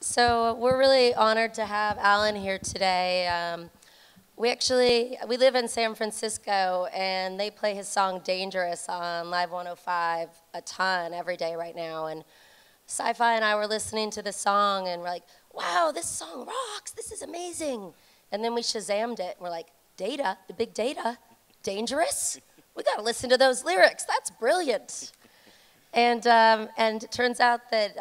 So we're really honored to have Alan here today. We live in San Francisco, and they play his song "Dangerous" on Live 105 a ton every day right now. And Sci-Fi and I were listening to the song, and we're like, "Wow, this song rocks! This is amazing!" And then we Shazammed it. And we're like, "Data, the big data, dangerous? We got to listen to those lyrics. That's brilliant." And it turns out that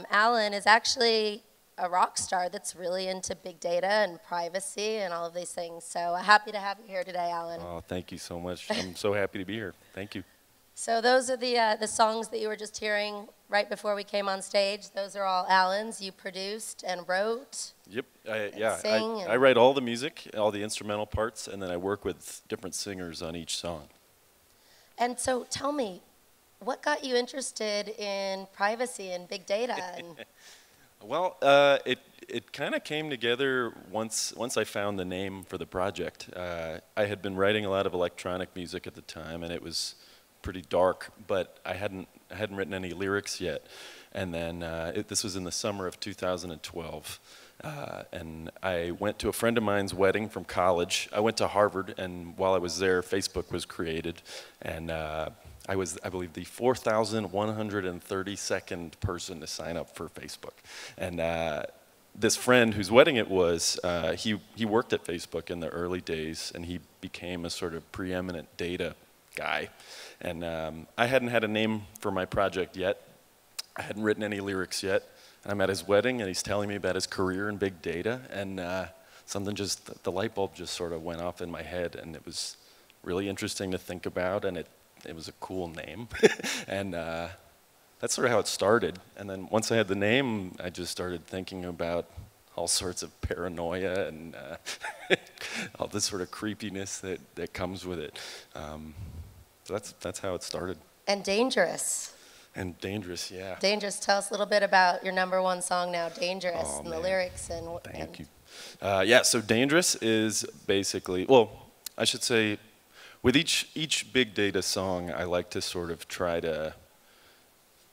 Alan is actually a rock star that's really into big data and privacy and all of these things. So happy to have you here today, Alan. Oh, thank you so much. I'm so happy to be here. Thank you. So those are the songs that you were just hearing right before we came on stage. Those are all Alan's. You produced and wrote. Yep. I I write all the music, all the instrumental parts, and then I work with different singers on each song. And so tell me, what got you interested in privacy and big data? Well, it kind of came together once I found the name for the project. I had been writing a lot of electronic music at the time, and it was pretty dark, but I hadn't written any lyrics yet. And then this was in the summer of 2012, and I went to a friend of mine's wedding from college. I went to Harvard, and while I was there, Facebook was created, and I was, I believe, the 4,132nd person to sign up for Facebook. And this friend whose wedding it was, he worked at Facebook in the early days, and he became a sort of preeminent data guy. And I hadn't had a name for my project yet. I hadn't written any lyrics yet. I'm at his wedding, and he's telling me about his career in big data, and something just, the light bulb just sort of went off in my head, and it was really interesting to think about, and it was a cool name. And that's sort of how it started. And then once I had the name, I just started thinking about all sorts of paranoia and all this sort of creepiness that comes with it. So that's how it started. And dangerous. And dangerous, yeah. Dangerous. Tell us a little bit about your #1 song now, Dangerous, Oh, and man. the lyrics. Thank you. Yeah, so Dangerous is basically, well, I should say, with each big data song, I like to sort of try to,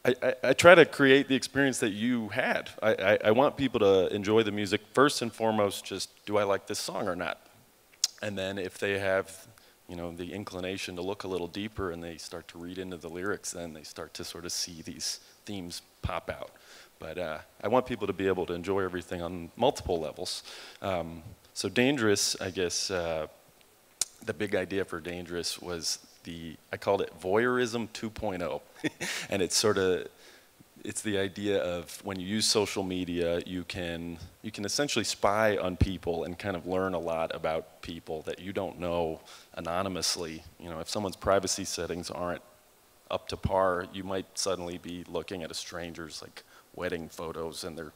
I try to create the experience that you had. I want people to enjoy the music first and foremost, just do I like this song or not? And then if they have, you know, the inclination to look a little deeper and they start to read into the lyrics, then they start to sort of see these themes pop out. But I want people to be able to enjoy everything on multiple levels. So Dangerous, I guess, the big idea for Dangerous was I called it voyeurism 2.0. And it's sort of, it's the idea of when you use social media, you can essentially spy on people and kind of learn a lot about people that you don't know anonymously. You know, if someone's privacy settings aren't up to par, you might suddenly be looking at a stranger's like wedding photos and their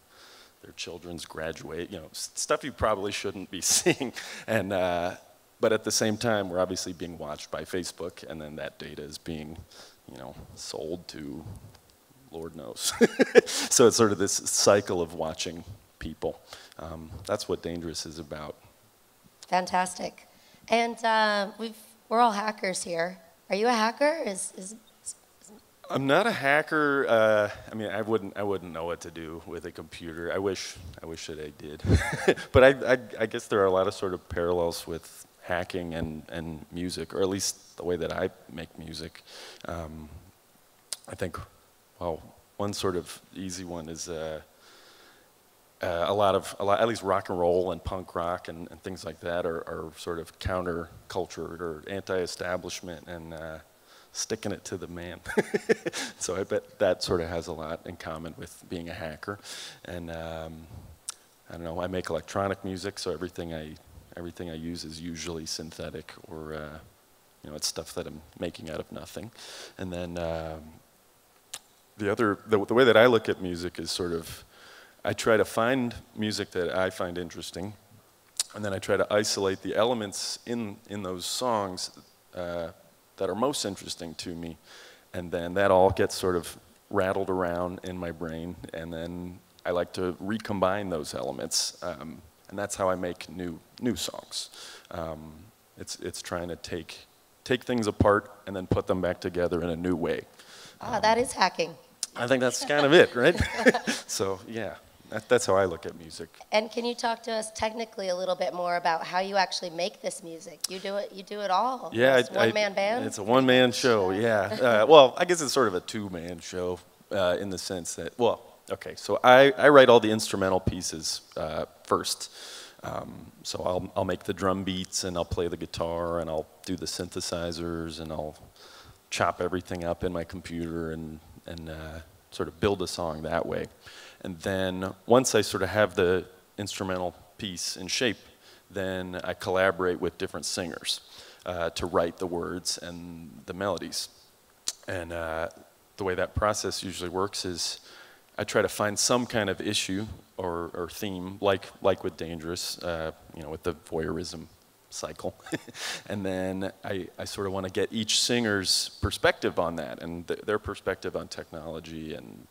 children's graduate, you know, stuff you probably shouldn't be seeing. And but at the same time, we're obviously being watched by Facebook, and then that data is being, you know, sold to Lord knows. So it's sort of this cycle of watching people. That's what Dangerous is about. Fantastic. And we're all hackers here. Are you a hacker? I'm not a hacker. I mean, I wouldn't know what to do with a computer. I wish that I did. But I guess there are a lot of sort of parallels with hacking and music, or at least the way that I make music. I think, well, one sort of easy one is a lot, at least rock and roll and punk rock and things like that are sort of counter-cultured or anti-establishment and sticking it to the man. So I bet that sort of has a lot in common with being a hacker. And I don't know, I make electronic music, so everything I use is usually synthetic, or you know, it's stuff that I'm making out of nothing. And then the way that I look at music is sort of, I try to find music that I find interesting, and then I try to isolate the elements in those songs that are most interesting to me, and then that all gets sort of rattled around in my brain, and then I like to recombine those elements, and that's how I make new songs. It's trying to take things apart and then put them back together in a new way. That is hacking. I think that's kind of it, right? So yeah, That's how I look at music. And can you talk to us technically a little bit more about how you actually make this music? You do it all. Yeah, It's one-man band? It's a one-man show, yeah. Well, I guess it's sort of a two-man show in the sense that, well, okay, so I write all the instrumental pieces first. So I'll make the drum beats, and I'll play the guitar, and I'll do the synthesizers, and I'll chop everything up in my computer and sort of build a song that way. And then once I sort of have the instrumental piece in shape, then I collaborate with different singers to write the words and the melodies. And the way that process usually works is I try to find some kind of issue or theme, like with Dangerous, with the voyeurism cycle. And then I sort of want to get each singer's perspective on that and their perspective on technology and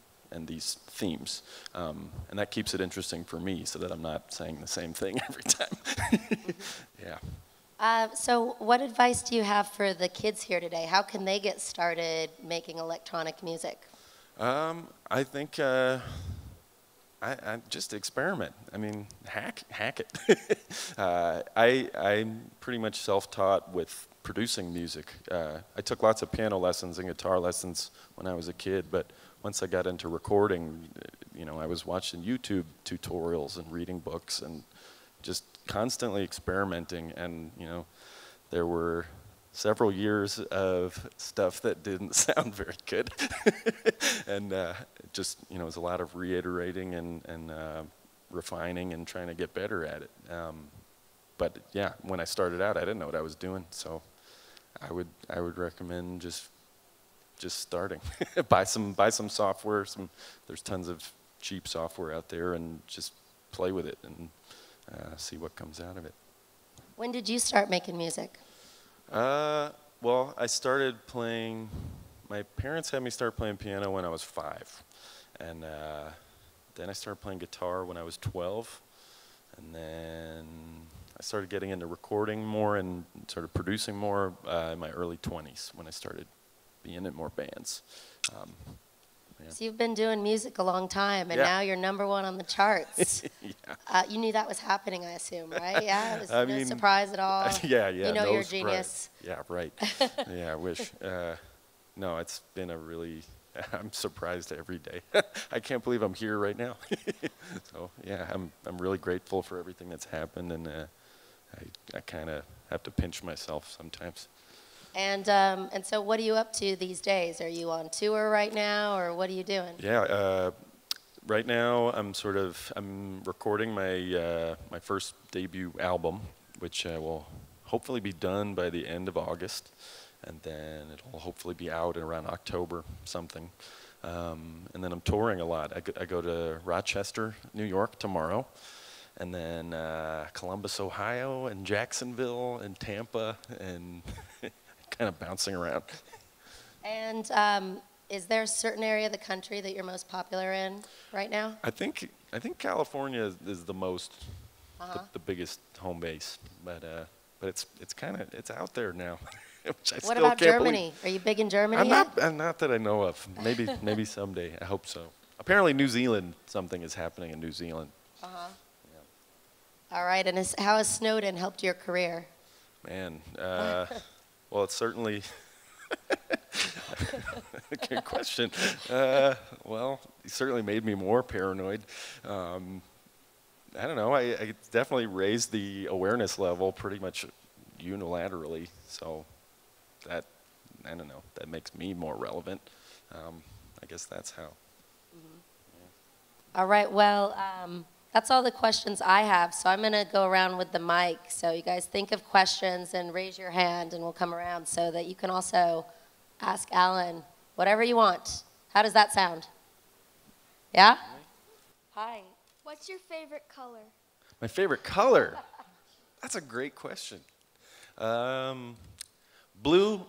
these themes. And that keeps it interesting for me so that I'm not saying the same thing every time. Yeah. So what advice do you have for the kids here today? How can they get started making electronic music? I think I just experiment. I mean, hack it. I'm pretty much self-taught with producing music. I took lots of piano lessons and guitar lessons when I was a kid, but once I got into recording, I was watching YouTube tutorials and reading books and just constantly experimenting. And there were several years of stuff that didn't sound very good. And just, it was a lot of reiterating and refining and trying to get better at it. But yeah, when I started out, I didn't know what I was doing. So I would recommend just starting. buy some software. There's tons of cheap software out there, and just play with it and see what comes out of it. When did you start making music? Well, I started playing, my parents had me start playing piano when I was 5. And then I started playing guitar when I was 12. And then I started getting into recording more and sort of producing more in my early 20s when I started being in more bands. Yeah. So you've been doing music a long time, and now you're #1 on the charts. Yeah. You knew that was happening, I assume, right? Yeah, it was no mean, surprise at all. Yeah. You know no you're a surprise. genius. Yeah, right. Yeah, I wish. No, it's been I'm surprised every day. I can't believe I'm here right now. So yeah, I'm really grateful for everything that's happened, and I kind of have to pinch myself sometimes. And so what are you up to these days? Are you on tour right now, or what are you doing? Yeah, right now I'm recording my first debut album, which will hopefully be done by the end of August, and then it'll hopefully be out in around October something. And then I'm touring a lot. I go to Rochester, New York tomorrow, and then Columbus, Ohio, and Jacksonville, and Tampa, and kind of bouncing around. And is there a certain area of the country that you're most popular in right now? I think California is the most, the biggest home base, but it's out there now. Which I what still about can't Germany? believe. Are you big in Germany I'm not that I know of. Maybe someday. I hope so. Apparently New Zealand, something is happening in New Zealand. All right, and how has Snowden helped your career? Man, well, it's certainly good question. Well, he certainly made me more paranoid. I don't know. I definitely raised the awareness level pretty much unilaterally. So that, I don't know, that makes me more relevant. I guess that's how. All right, well, that's all the questions I have, so I'm going to go around with the mic. So you guys think of questions and raise your hand, and we'll come around so that you can also ask Alan whatever you want. How does that sound? Yeah? Hi. What's your favorite color? My favorite color? That's a great question. Blue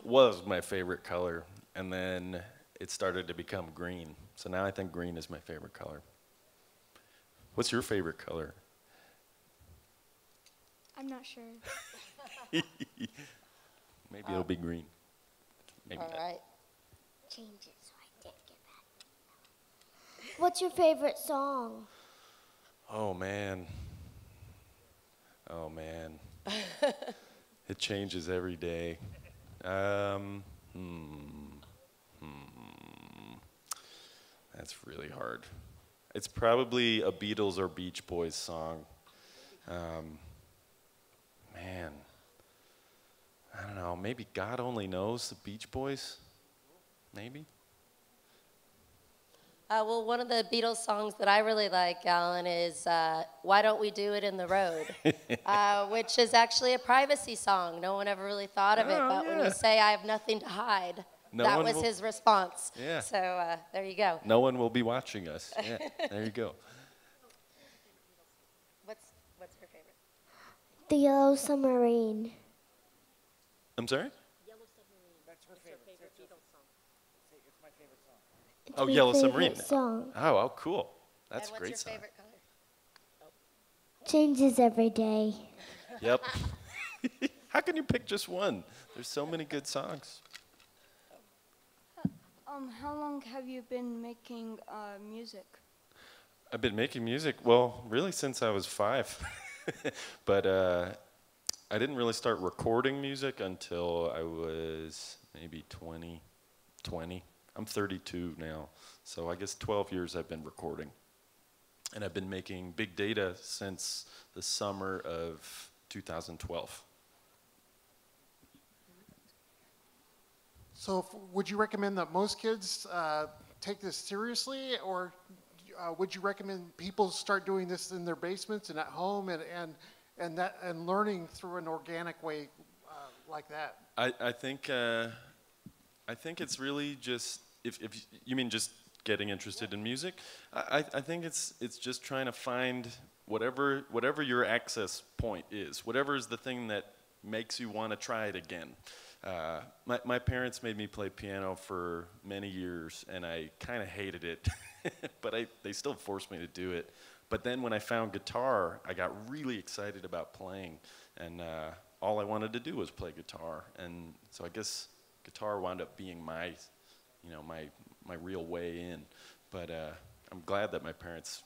was my favorite color, and then it started to become green. So now I think green is my favorite color. What's your favorite color? I'm not sure. Maybe it'll be green. Maybe All not. right. Change it so I did get that. What's your favorite song? Oh man. Oh man. It changes every day. Um, hmm. That's really hard. It's probably a Beatles or Beach Boys song. Um, Man, I don't know. Maybe God Only Knows, the Beach Boys? Maybe? Well, one of the Beatles songs that I really like, Alan, is Why Don't We Do It in the Road, which is actually a privacy song. No one ever really thought of it, Oh, but when yeah. you say I have nothing to hide, No that one was will- his response. Yeah. So there you go. No one will be watching us. Yeah, there you go. What's your favorite? The Yellow Submarine. I'm sorry? It's Oh, my Yellow favorite Submarine. song. Oh, cool. That's And a great what's your song. favorite color? Changes every day. Yep. How can you pick just one? There's so many good songs. How long have you been making music? I've been making music, well, really since I was 5. But I didn't really start recording music until I was maybe 20. I'm 32 now, so I guess 12 years I've been recording. And I've been making big data since the summer of 2012. So would you recommend that most kids take this seriously, or would you recommend people start doing this in their basements and at home and learning through an organic way like that? I think it's really just if you mean just getting interested in music, I think it's just trying to find whatever your access point is, whatever is the thing that makes you want to try it again. My parents made me play piano for many years, and I kind of hated it, but they still forced me to do it. But then when I found guitar, I got really excited about playing, and all I wanted to do was play guitar. And so I guess guitar wound up being my real way in. But I'm glad that my parents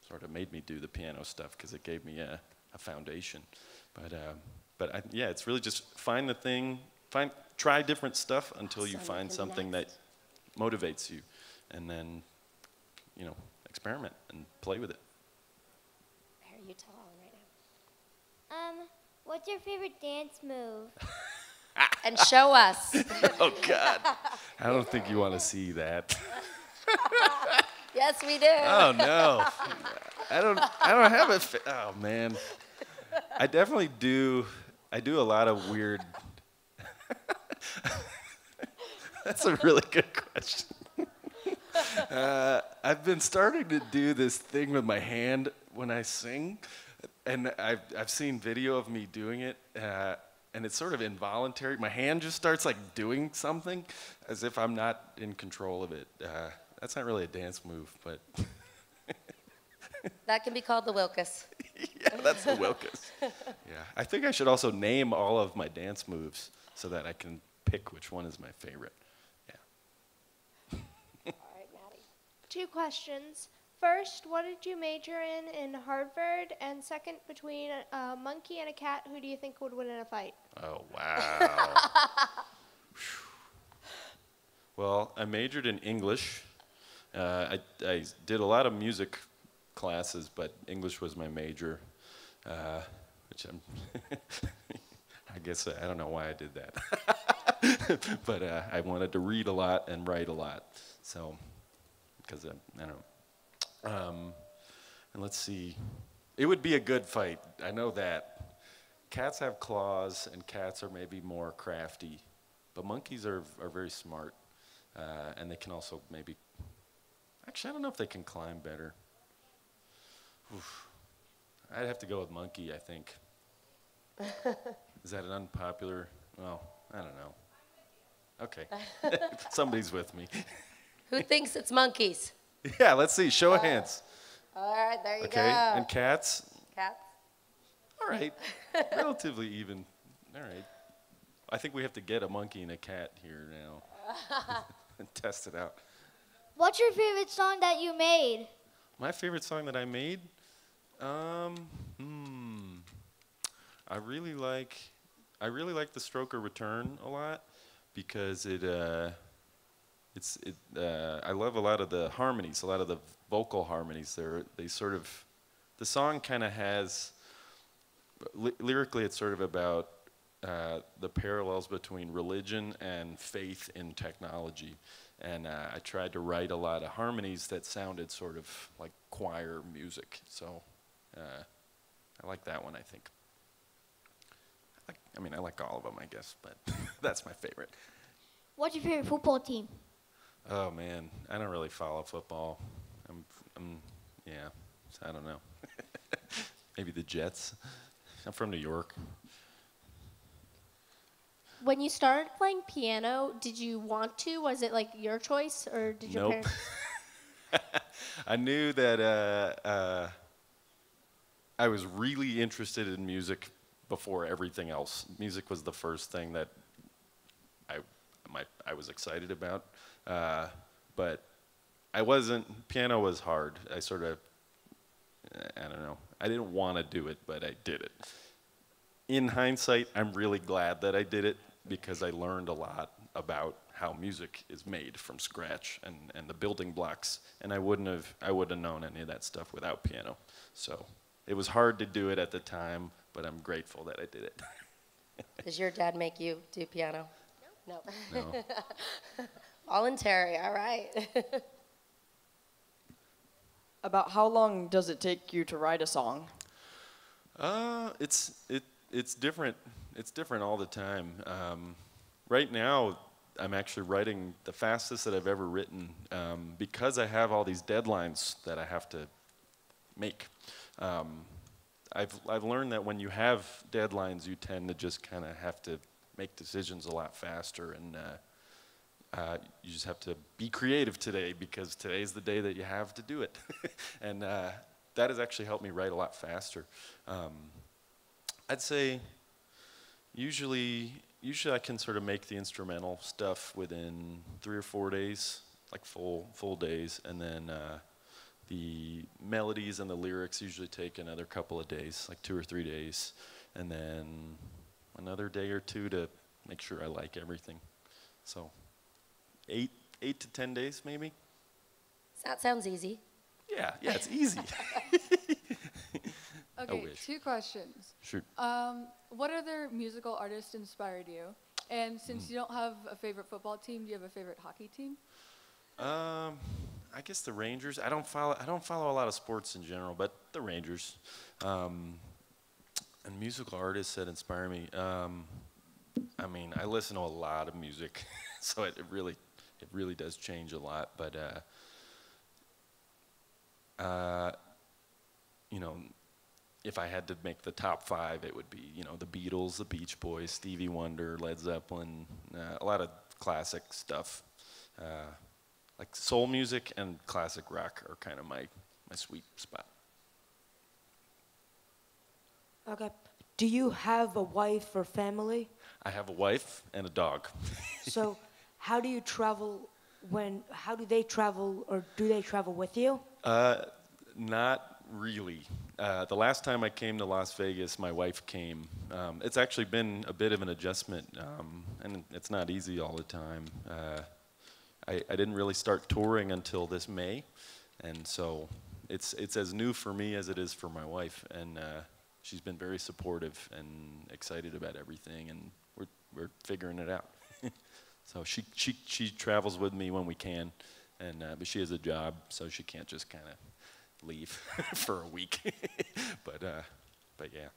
sort of made me do the piano stuff because it gave me a foundation. But yeah, it's really just find the thing, try different stuff until you find something that motivates you, and then experiment and play with it. Here, you tell Alan right now. What's your favorite dance move? And show us. Oh God, I don't think you want to see that. Yes, we do. Oh no, I don't have a. Oh man, I definitely do. I do a lot of weird. That's a really good question. I've been starting to do this thing with my hand when I sing, and I've seen video of me doing it, and it's sort of involuntary. My hand just starts like doing something, as if I'm not in control of it. That's not really a dance move, but That can be called the Wilkis. yeah, that's the Wilkis. Yeah, I think I should also name all of my dance moves so that I can pick which one is my favorite. Yeah. All right, Maddie. 2 questions. First, what did you major in Harvard? And second, between a monkey and a cat, who do you think would win in a fight? Oh, wow. Well, I majored in English. I did a lot of music classes, but English was my major, which I'm I guess I don't know why I did that. But I wanted to read a lot and write a lot, so because I don't know. And let's see, it would be a good fight. I know that. Cats have claws, and cats are maybe more crafty, but monkeys are very smart, and they can also maybe. Actually, I don't know if they can climb better. Oof. I'd have to go with monkey, I think. Is that an unpopular? Well, I don't know. Okay. Somebody's with me. Who thinks it's monkeys? Yeah, let's see. Show of hands. All right, there you Okay. go. And cats? Cats? All right. Relatively even. All right. I think we have to get a monkey and a cat here now and test it out. What's your favorite song that you made? My favorite song that I made? Um, hmm. I really like I really like the Stroker Return a lot because I love a lot of the harmonies, a lot of the vocal harmonies. They sort of the song kind of has lyrically it's sort of about the parallels between religion and faith in technology. And I tried to write a lot of harmonies that sounded sort of like choir music. So I like that one, I think. I like all of them, I guess, but that's my favorite. What's your favorite football team? Oh man, I don't really follow football. Yeah, I don't know. Maybe the Jets. I'm from New York. When you started playing piano, did you want to? Was it like your choice, or did your Nope. parents? I knew that I was really interested in music before everything else. Music was the first thing that I was excited about, but I wasn't. Piano was hard. I don't know. I didn't want to do it, but I did it. In hindsight, I'm really glad that I did it because I learned a lot about how music is made from scratch and the building blocks, and I wouldn't have known any of that stuff without piano. So it was hard to do it at the time, but I'm grateful that I did it. Does your dad make you do piano? No. No. Voluntary, all right. About how long does it take you to write a song? It's different. It's different all the time. Right now, I'm actually writing the fastest that I've ever written because I have all these deadlines that I have to make. I've learned that when you have deadlines, you tend to just kind of have to make decisions a lot faster, and you just have to be creative today because today's the day that you have to do it. And that has actually helped me write a lot faster. I'd say usually I can sort of make the instrumental stuff within 3 or 4 days, like full days, and then the melodies and the lyrics usually take another couple of days, like 2 or 3 days, and then another day or two to make sure I like everything. So 8 to 10 days maybe. That sounds easy. Yeah, it's easy. Okay, wish. 2 questions. Sure. What other musical artists inspired you? And since you don't have a favorite football team, do you have a favorite hockey team? I guess the Rangers. I don't follow a lot of sports in general, but the Rangers. And musical artists that inspire me. I listen to a lot of music, so it really does change a lot. But if I had to make the top 5, it would be the Beatles, the Beach Boys, Stevie Wonder, Led Zeppelin, a lot of classic stuff. Like soul music and classic rock are kind of my sweet spot. Okay. Do you have a wife or family? I have a wife and a dog. So how do you travel how do they travel, or do they travel with you? Not really. The last time I came to Las Vegas, my wife came. It's actually been a bit of an adjustment, and it's not easy all the time. I didn't really start touring until this May, and so it's as new for me as it is for my wife, and she's been very supportive and excited about everything, and we're figuring it out. So she travels with me when we can, and but she has a job, so she can't just kind of leave for a week. but yeah.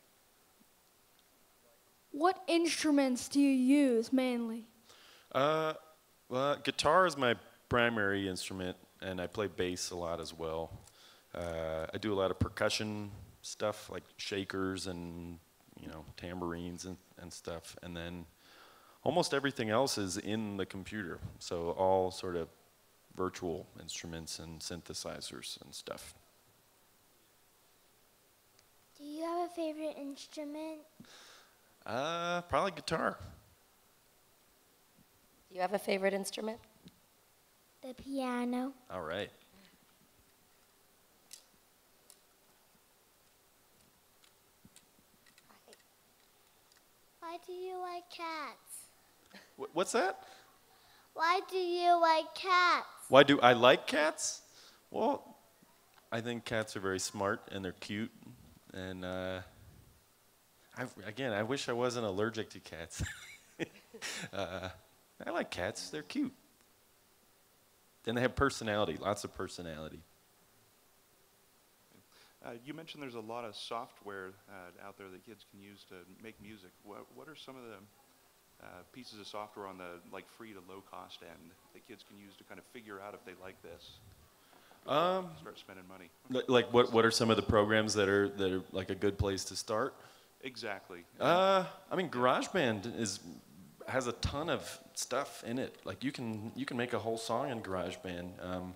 What instruments do you use mainly? Well, guitar is my primary instrument, and I play bass a lot as well. I do a lot of percussion stuff, like shakers and tambourines and stuff, and then almost everything else is in the computer, so all sort of virtual instruments and synthesizers and stuff. Do you have a favorite instrument? Probably guitar. Do you have a favorite instrument? The piano. All right. Why do you like cats? What's that? Why do you like cats? Why do I like cats? Well, I think cats are very smart and they're cute. And I wish I wasn't allergic to cats. I like cats. They're cute. And they have personality, lots of personality. You mentioned there's a lot of software out there that kids can use to make music. What are some of the pieces of software on the free to low cost end that kids can use to kind of figure out if they like this? Start spending money. Like what are some of the programs that are like a good place to start? Exactly. I mean, GarageBand has a ton of stuff in it. Like you can make a whole song in GarageBand.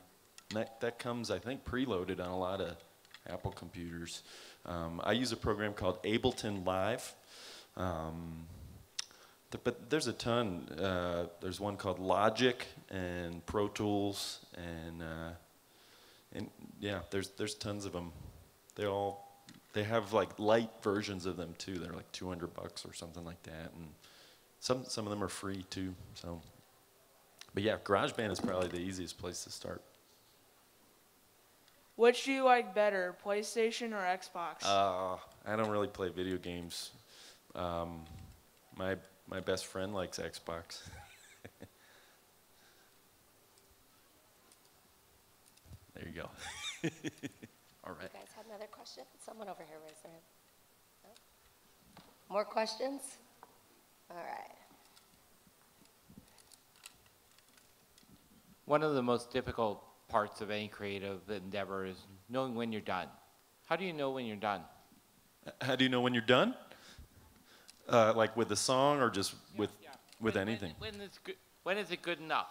That comes, I think, preloaded on a lot of Apple computers. I use a program called Ableton Live. But there's a ton. There's one called Logic and Pro Tools, and yeah, there's tons of them. They have like light versions of them too. They're like $200 or something like that, and some of them are free too. So, but yeah, GarageBand is probably the easiest place to start. Which do you like better, PlayStation or Xbox? I don't really play video games. My best friend likes Xbox. There you go. All right. You guys had another question? Someone over here raised their hand. No? More questions? All right. One of the most difficult parts of any creative endeavor is knowing when you're done. How do you know when you're done? How do you know when you're done? Like with the song or just with anything? When is it good enough?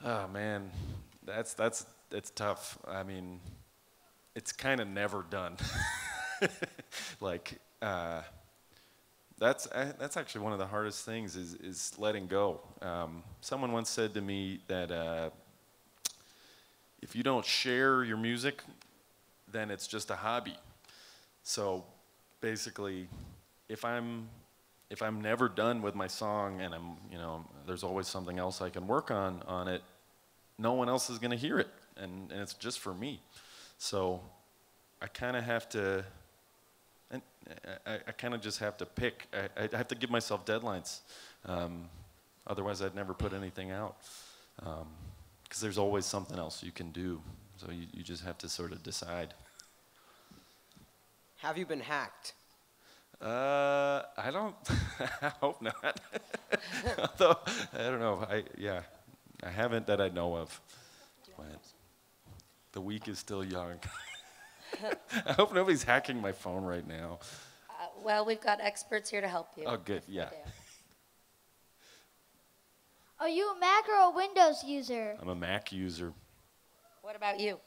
Oh man, that's tough. I mean, it's kind of never done. Like that's actually one of the hardest things is letting go. Someone once said to me that if you don't share your music, then it's just a hobby. So basically, if I'm never done with my song and there's always something else I can work on it, no one else is going to hear it, and it's just for me. So I kind of have to, and I kind of just have to pick. I have to give myself deadlines. Otherwise, I'd never put anything out. Because there's always something else you can do. So you just have to sort of decide. Have you been hacked? I don't. I hope not. Although I don't know. I haven't that I know of. But the week is still young. I hope nobody's hacking my phone right now. Well, we've got experts here to help you. Oh, good. Yeah. Are you a Mac or a Windows user? I'm a Mac user. What about you?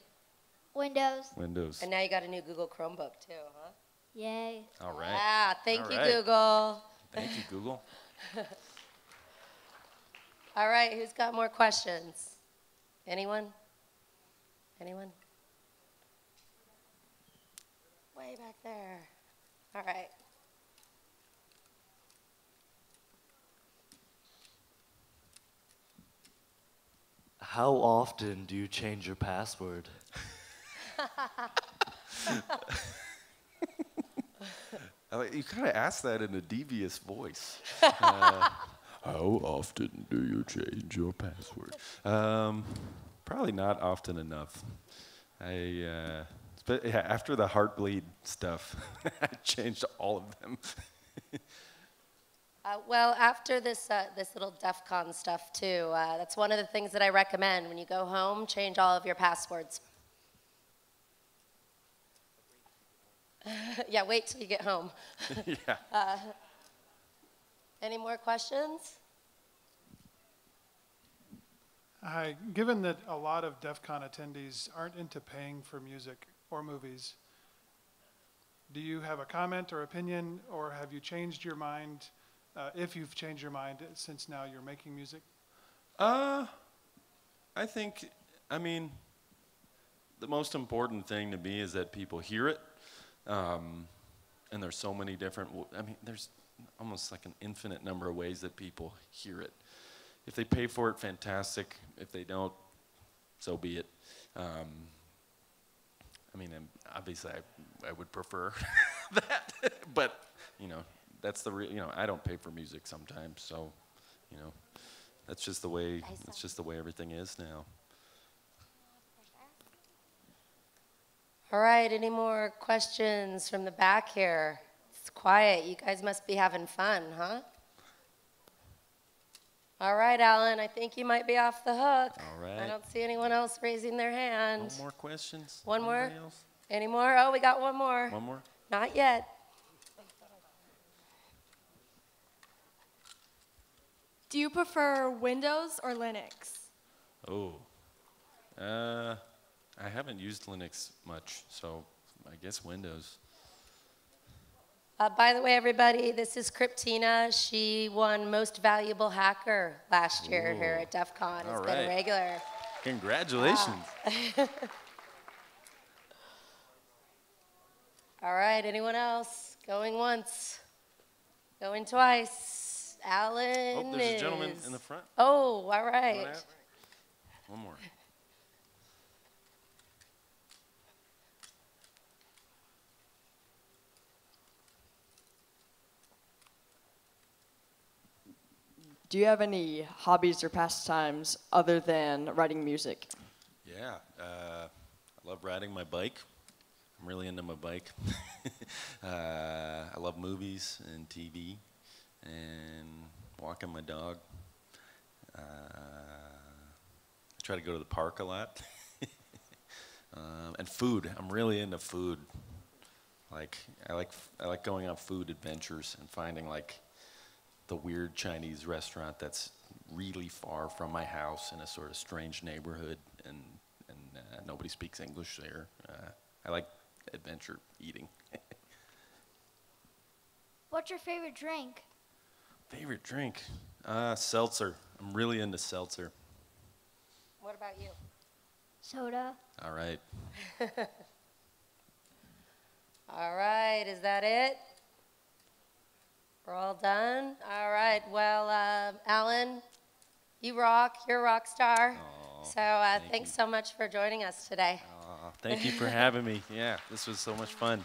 Windows. Windows. And now you got a new Google Chromebook too, huh? Yay. All right. Yeah, thank All you, right. Google. Thank you, Google. All right, who's got more questions? Anyone? Anyone? Way back there. All right. How often do you change your password? You kind of asked that in a devious voice. How often do you change your password? Probably not often enough. After the Heartbleed stuff, I changed all of them. Well, after this little DEF CON stuff too, that's one of the things that I recommend. When you go home, change all of your passwords. Yeah, wait till you get home. Yeah. Any more questions? Hi. Given that a lot of DEF CON attendees aren't into paying for music or movies, do you have a comment or opinion, or have you changed your mind, if you've changed your mind since now you're making music? I mean, the most important thing to me is that people hear it. And there's so many different, almost like an infinite number of ways that people hear it. If they pay for it, fantastic. If they don't, so be it. I mean, obviously, I would prefer that, but you know, that's the real. You know, I don't pay for music sometimes, so you know, that's just the way. That's just the way everything is now. All right, any more questions from the back here? It's quiet. You guys must be having fun, huh? All right, Alan, I think you might be off the hook. All right. I don't see anyone else raising their hand. No more questions? One more? Anybody else? Any more? Oh, we got one more. One more? Not yet. Do you prefer Windows or Linux? Oh. I haven't used Linux much, so I guess Windows. By the way, everybody, this is Cryptina. She won Most Valuable Hacker last year here at DEF CON. It's been a regular. Congratulations. All right, anyone else? Going once. Going twice. Alan Oh, there's a gentleman in the front. Oh, all right. One more. Do you have any hobbies or pastimes other than writing music? Yeah, I love riding my bike. I'm really into my bike. I love movies and TV and walking my dog. I try to go to the park a lot. And food. I'm really into food. Like I like going on food adventures and finding like the weird Chinese restaurant that's really far from my house in a sort of strange neighborhood, and nobody speaks English there. I like adventure eating. What's your favorite drink? Favorite drink? Seltzer. I'm really into seltzer. What about you? Soda. All right. All right, is that it? We're all done? All right, well, Alan, you rock. You're a rock star. So thanks so much for joining us today. Thank you for having me. Yeah, this was so much fun.